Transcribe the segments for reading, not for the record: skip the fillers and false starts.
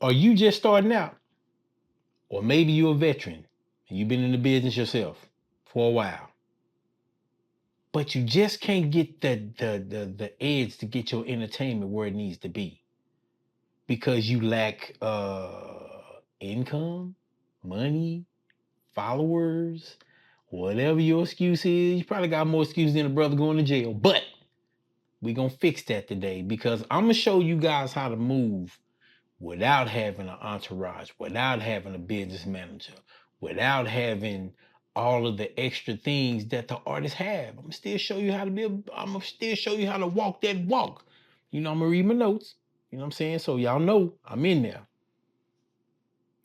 Are you just starting out? Or maybe you're a veteran and you've been in the business yourself for a while. But you just can't get the edge to get your entertainment where it needs to be because you lack income, money, followers, whatever your excuse is. You probably got more excuses than a brother going to jail. But we're gonna fix that today because I'm gonna show you guys how to move without having an entourage, without having a business manager, without having all of the extra things that the artists have. I'm gonna still show you how to I'm gonna still show you how to walk that walk. You know, I'm gonna read my notes. You know what I'm saying? So y'all know I'm in there.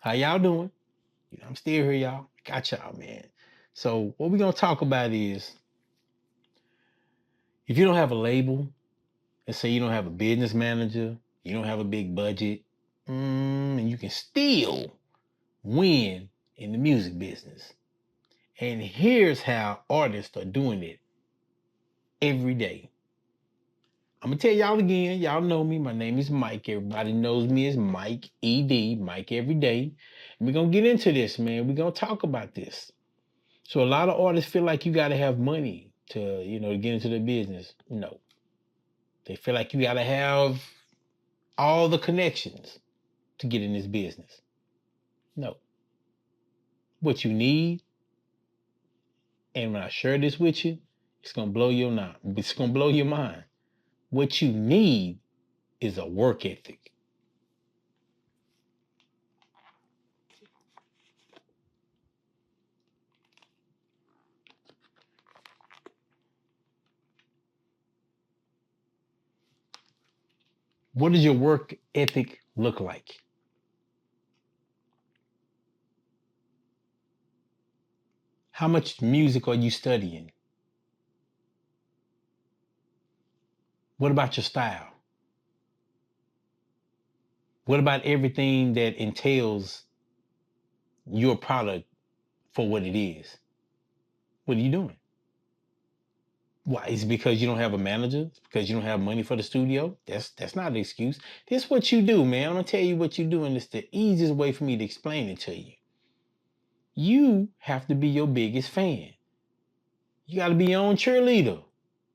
How y'all doing? You know, I'm still here, y'all. Got y'all, man. So what we're gonna talk about is if you don't have a label, let's say you don't have a business manager, you don't have a big budget, and you can still win in the music business. And here's how artists are doing it every day. I'm gonna tell y'all again, y'all know me. My name is Mike. Everybody knows me as Mike ED, Mike Every Day. And we're gonna get into this, man. We're gonna talk about this. So a lot of artists feel like you gotta have money to, to get into the business. No. They feel like you gotta have all the connections to get in this business. No. What you need, and when I share this with you, it's gonna blow your mind. It's gonna blow your mind. What you need is a work ethic. What does your work ethic look like? How much music are you studying? What about your style? What about everything that entails your product for what it is? What are you doing? Why? Is it because you don't have a manager? Because you don't have money for the studio? That's not an excuse. This is what you do, man. I'm gonna tell you what you do, and it's the easiest way for me to explain it to you. You have to be your biggest fan. You gotta be your own cheerleader.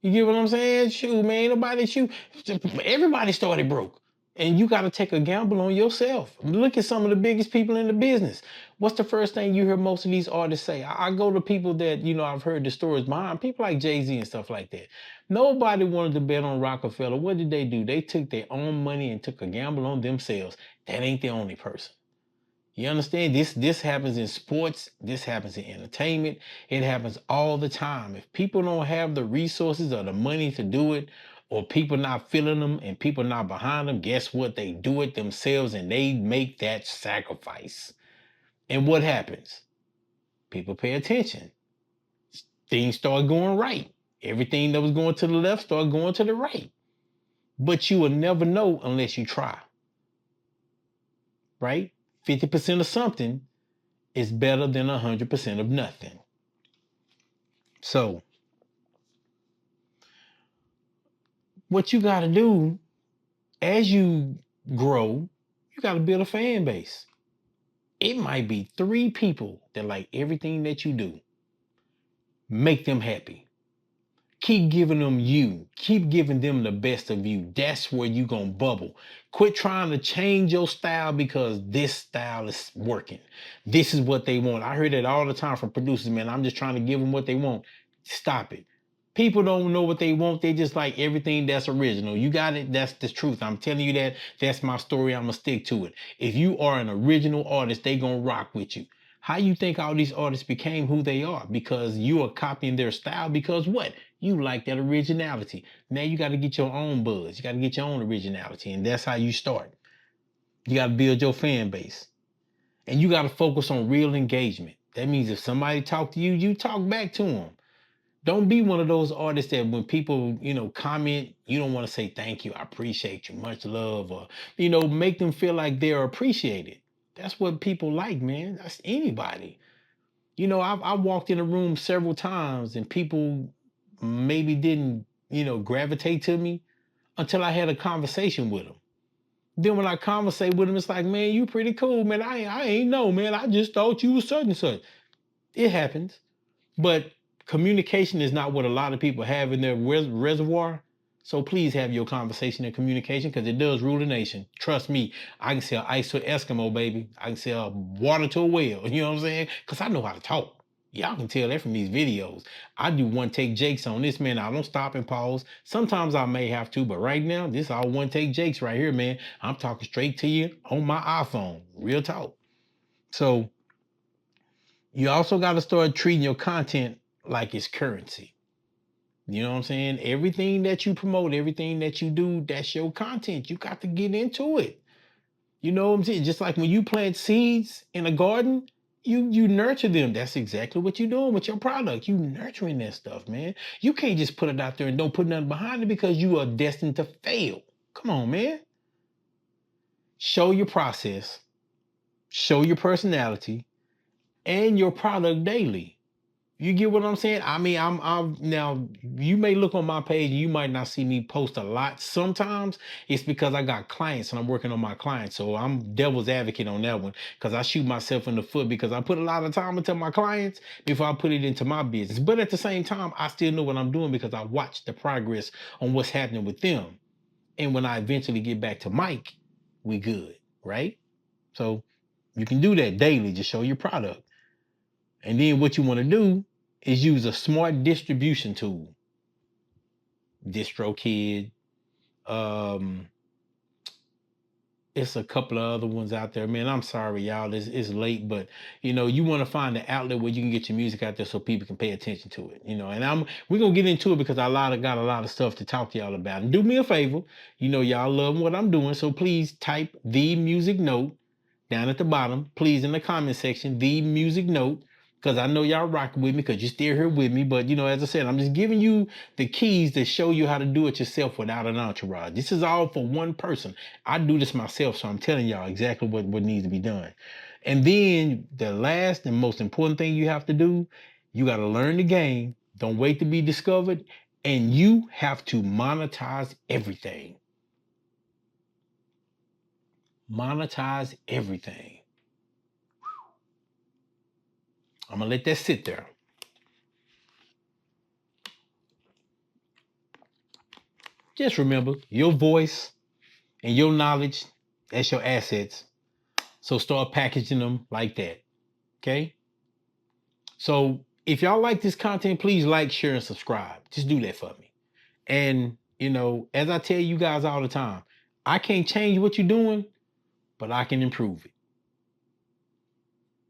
You get what I'm saying? Shoot, man, nobody shoot. Everybody started broke. And you gotta take a gamble on yourself. Look at some of the biggest people in the business. What's the first thing you hear most of these artists say? I go to people that, I've heard the stories behind, people like Jay-Z and stuff like that. Nobody wanted to bet on Rockefeller. What did they do? They took their own money and took a gamble on themselves. That ain't the only person. You understand? This happens in sports, this happens in entertainment, it happens all the time. If people don't have the resources or the money to do it, or people not feeling them and people not behind them, guess what? They do it themselves and they make that sacrifice. And what happens? People pay attention. Things start going right. Everything that was going to the left start going to the right. But you will never know unless you try. Right? 50% of something is better than 100% of nothing. So, what you got to do as you grow, you got to build a fan base. It might be 3 people that like everything that you do. Make them happy. Keep giving them you. Keep giving them the best of you. That's where you going to bubble. Quit trying to change your style because this style is working. This is what they want. I hear that all the time from producers, man. I'm just trying to give them what they want. Stop it. People don't know what they want. They just like everything that's original. You got it. That's the truth. I'm telling you that. That's my story. I'm going to stick to it. If you are an original artist, they going to rock with you. How you think all these artists became who they are? Because you are copying their style. Because what? You like that originality. Now you got to get your own buzz. You got to get your own originality. And that's how you start. You got to build your fan base. And you got to focus on real engagement. That means if somebody talk to you, you talk back to them. Don't be one of those artists that when people, comment, you don't want to say thank you, I appreciate you, much love, or, make them feel like they're appreciated. That's what people like, man. That's anybody. I've walked in a room several times and people maybe didn't, gravitate to me until I had a conversation with them. Then when I conversate with them, it's like, man, you pretty cool, man. I ain't know, man. I just thought you was such and such. It happens. But communication is not what a lot of people have in their reservoir. So please have your conversation and communication because it does rule the nation. Trust me, I can sell ice to an Eskimo, baby. I can sell water to a whale. You know what I'm saying? Because I know how to talk. Y'all can tell that from these videos. I do one take Jakes on this, man. I don't stop and pause. Sometimes I may have to, but right now, this all one take Jakes right here, man. I'm talking straight to you on my iPhone. Real talk. So you also got to start treating your content like it's currency. You know what I'm saying? Everything that you promote, everything that you do, that's your content. You got to get into it. You know what I'm saying? Just like when you plant seeds in a garden, you nurture them. That's exactly what you're doing with your product. You nurturing that stuff, man. You can't just put it out there and don't put nothing behind it because you are destined to fail. Come on, man. Show your process, show your personality, and your product daily. You get what I'm saying? I mean, I'm now you may look on my page and you might not see me post a lot. Sometimes it's because I got clients and I'm working on my clients. So I'm devil's advocate on that one because I shoot myself in the foot because I put a lot of time into my clients before I put it into my business. But at the same time, I still know what I'm doing because I watch the progress on what's happening with them. And when I eventually get back to Mike, we good, right? So you can do that daily, just show your product. And then what you want to do is use a smart distribution tool. DistroKid. Um, it's a couple of other ones out there. Man, I'm sorry, y'all. It's late, but you want to find an outlet where you can get your music out there so people can pay attention to it. And we're gonna get into it because got a lot of stuff to talk to y'all about. And do me a favor, y'all love what I'm doing, so please type the music note down at the bottom, please, in the comment section, the music note, because I know y'all rocking with me because you're still here with me. But, as I said, I'm just giving you the keys to show you how to do it yourself without an entourage. This is all for one person. I do this myself, so I'm telling y'all exactly what needs to be done. And then the last and most important thing you have to do, you got to learn the game. Don't wait to be discovered. And you have to monetize everything. Monetize everything. I'm gonna let that sit there. Just remember your voice and your knowledge, that's your assets. So start packaging them like that. Okay? So if y'all like this content, please like, share, and subscribe. Just do that for me. And as I tell you guys all the time, I can't change what you're doing, but I can improve it.